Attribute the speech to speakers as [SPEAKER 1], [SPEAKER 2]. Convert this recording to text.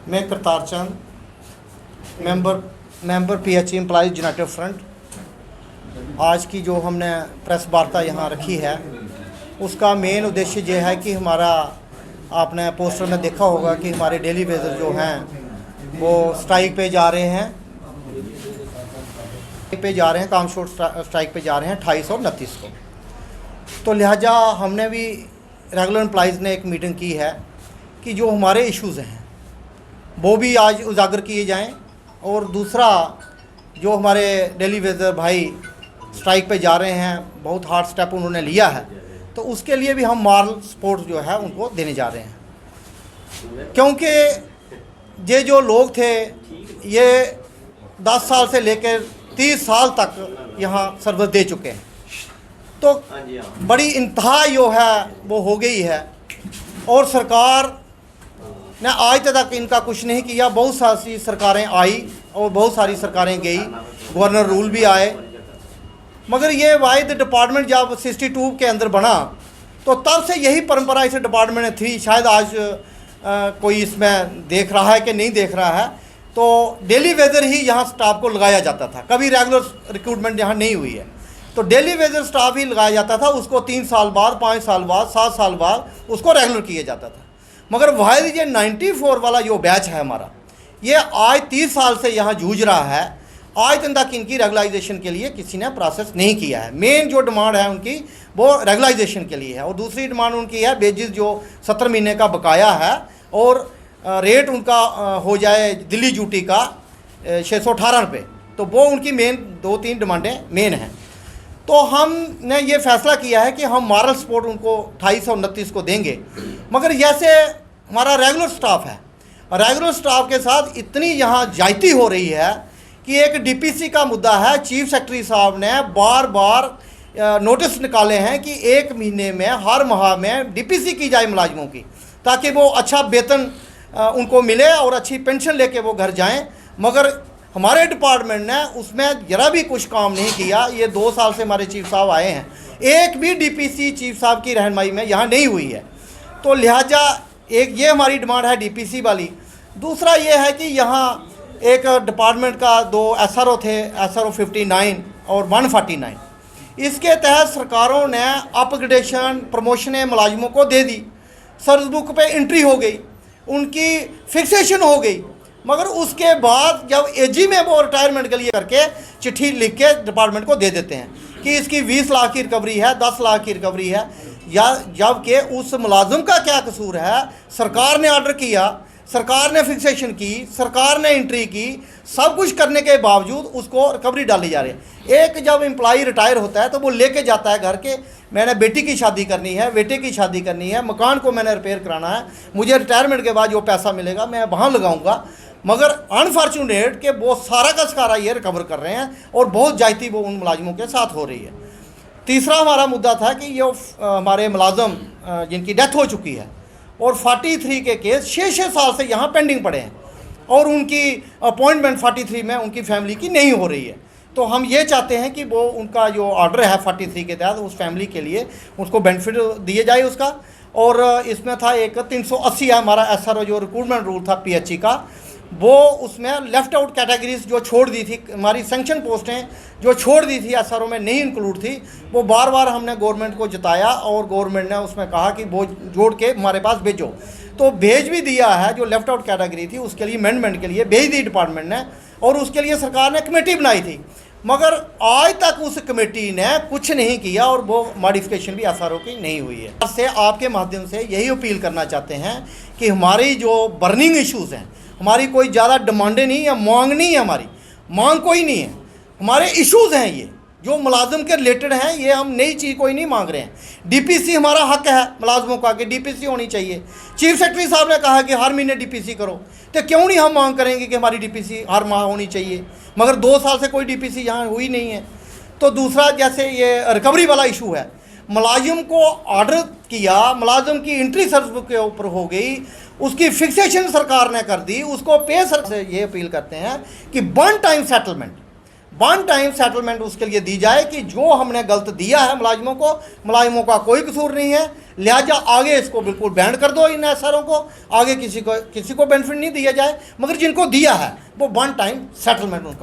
[SPEAKER 1] मैं Kartar Chand member PHE employees united front. आज की जो हमने प्रेस वार्ता यहाँ रखी है उसका मेन उद्देश्य ये है कि हमारा, आपने पोस्टर में देखा होगा कि हमारे डेली वेजर जो हैं वो स्ट्राइक पे जा रहे हैं, काम शोर स्ट्राइक पे जा रहे हैं 28 और 29 को। तो लिहाजा हमने भी रेगुलर एम्प्लॉइज़ ने एक मीटिंग की है कि जो हमारे इश्यूज़ हैं वो भी आज उजागर किए जाएं, और दूसरा जो हमारे डेली वेजर भाई स्ट्राइक पे जा रहे हैं, बहुत हार्ड स्टेप उन्होंने लिया है, तो उसके लिए भी हम मॉरल सपोर्ट जो है उनको देने जा रहे हैं। क्योंकि ये जो लोग थे ये 10 साल से लेकर 30 साल तक यहाँ सर्विस दे चुके हैं, तो बड़ी इंतहा जो है वो हो गई है, और सरकार ने आज तक इनका कुछ नहीं किया। बहुत सारी सरकारें आई और बहुत सारी सरकारें गई, गवर्नर रूल भी आए, मगर ये वाहिद डिपार्टमेंट जब 62 के अंदर बना तो तब से यही परंपरा इस डिपार्टमेंट में थी। शायद आज कोई इसमें देख रहा है कि नहीं देख रहा है, तो डेली वेजर ही यहाँ स्टाफ को लगाया जाता था, कभी रेगुलर रिक्रूटमेंट यहाँ नहीं हुई है, तो डेली वेजर स्टाफ ही लगाया जाता था। उसको 3 साल बाद, 5 साल बाद, 7 साल बाद उसको रेगुलर किया जाता था। मगर वाहिद ये 94 वाला जो बैच है हमारा, ये आज 30 साल से यहाँ जूझ रहा है, आज तक इनकी रेगुलाइजेशन के लिए किसी ने प्रोसेस नहीं किया है। मेन जो डिमांड है उनकी वो रेगुलाइजेशन के लिए है, और दूसरी डिमांड उनकी है वेजेस जो 17 महीने का बकाया है, और रेट उनका हो जाए दिल्ली ड्यूटी का 618 रुपये। तो वो उनकी मेन 2-3 डिमांडें मेन हैं। तो हमने ये फैसला किया है कि हम मॉरल सपोर्ट उनको 28 और 29 को देंगे। मगर जैसे हमारा रेगुलर स्टाफ है, रेगुलर स्टाफ के साथ इतनी यहाँ जायती हो रही है कि एक डीपीसी का मुद्दा है। चीफ सेक्रेटरी साहब ने बार बार नोटिस निकाले हैं कि 1 महीने में, हर माह में डीपीसी की जाए मुलाजिमों की, ताकि वो अच्छा वेतन उनको मिले और अच्छी पेंशन लेके वो घर जाएं। मगर हमारे डिपार्टमेंट ने उसमें ज़रा भी कुछ काम नहीं किया। ये 2 साल से हमारे चीफ साहब आए हैं, एक भी डीपीसी चीफ साहब की रहनुमाई में यहाँ नहीं हुई है। तो लिहाजा एक ये हमारी डिमांड है डीपीसी वाली। दूसरा ये है कि यहाँ एक डिपार्टमेंट का 2 SRO थे, SRO 59 और 149। इसके तहत सरकारों ने अपग्रेडेशन, प्रमोशनें मुलाजिमों को दे दी, सर्विस बुक पे एंट्री हो गई, उनकी फिक्सेशन हो गई। मगर उसके बाद जब एजी में वो रिटायरमेंट के लिए करके चिट्ठी लिख के डिपार्टमेंट को दे देते हैं कि इसकी 20 लाख की रिकवरी है, 10 लाख की रिकवरी है, या जबकि उस मुलाजिम का क्या कसूर है? सरकार ने ऑर्डर किया, सरकार ने फिक्सेशन की, सरकार ने एंट्री की, सब कुछ करने के बावजूद उसको रिकवरी डाली जा रही है। एक जब एम्प्लॉई रिटायर होता है तो वो लेके जाता है घर के, मैंने बेटी की शादी करनी है, बेटे की शादी करनी है, मकान को मैंने रिपेयर कराना है, मुझे रिटायरमेंट के बाद जो पैसा मिलेगा मैं वहाँ लगाऊंगा। मगर अनफॉर्चुनेट कि वो सारा का सारा ये रिकवर कर रहे हैं, और बहुत जायती वो उन मुलाजिमों के साथ हो रही है। तीसरा हमारा मुद्दा था कि ये हमारे मुलाजिम जिनकी डेथ हो चुकी है और 43 के केस 6-6 साल से यहाँ पेंडिंग पड़े हैं, और उनकी अपॉइंटमेंट 43 में उनकी फैमिली की नहीं हो रही है। तो हम ये चाहते हैं कि वो उनका जो ऑर्डर है 43 के तहत उस फैमिली के लिए उसको बेनिफिट दिए जाए उसका। और इसमें था एक 380 है हमारा SRO जो रिक्रूटमेंट रूल था PHE का, वो उसमें लेफ़्ट आउट कैटेगरीज जो छोड़ दी थी, हमारी सेंक्शन पोस्टें जो छोड़ दी थी SRO में नहीं इंक्लूड थी, वो बार बार हमने गवर्नमेंट को जताया, और गवर्नमेंट ने उसमें कहा कि वो जोड़ के हमारे पास भेजो। तो भेज भी दिया है, जो लेफ़्ट आउट कैटेगरी थी उसके लिए अमेंडमेंट के लिए भेज दी डिपार्टमेंट ने, और उसके लिए सरकार ने कमेटी बनाई थी। मगर आज तक उस कमेटी ने कुछ नहीं किया, और वो मॉडिफिकेशन भी SRO की नहीं हुई है। से आपके माध्यम से यही अपील करना चाहते हैं कि हमारी जो बर्निंग इश्यूज़ हैं, हमारी कोई ज़्यादा डिमांडें नहीं है, मांग नहीं है, हमारी मांग कोई नहीं है, हमारे इश्यूज़ हैं ये जो मुलाजिम के रिलेटेड हैं। ये हम नई चीज़ कोई नहीं मांग रहे हैं। डीपीसी हमारा हक है मुलाजिमों का कि डीपीसी होनी चाहिए। चीफ सेक्रेटरी साहब ने कहा कि हर महीने डीपीसी करो, तो क्यों नहीं हम मांग करेंगे कि हमारी डीपीसी हर माह होनी चाहिए? मगर 2 साल से कोई डीपीसी यहाँ हुई नहीं है। तो दूसरा, जैसे ये रिकवरी वाला इशू है, मुलाजिम को ऑर्डर किया, मुलाजिम की एंट्री सर्विस बुक के ऊपर हो गई, उसकी फिक्सेशन सरकार ने कर दी, उसको पे सर से ये अपील करते हैं कि 1 time settlement one time settlement उसके लिए दी जाए कि जो हमने गलत दिया है मुलाजिमों का कोई कसूर नहीं है, लिहाजा आगे इसको बिल्कुल बैंड कर दो। इन एसआरों को आगे किसी को बेनिफिट नहीं दिया जाए, मगर जिनको दिया है वो वन टाइम सेटलमेंट उनका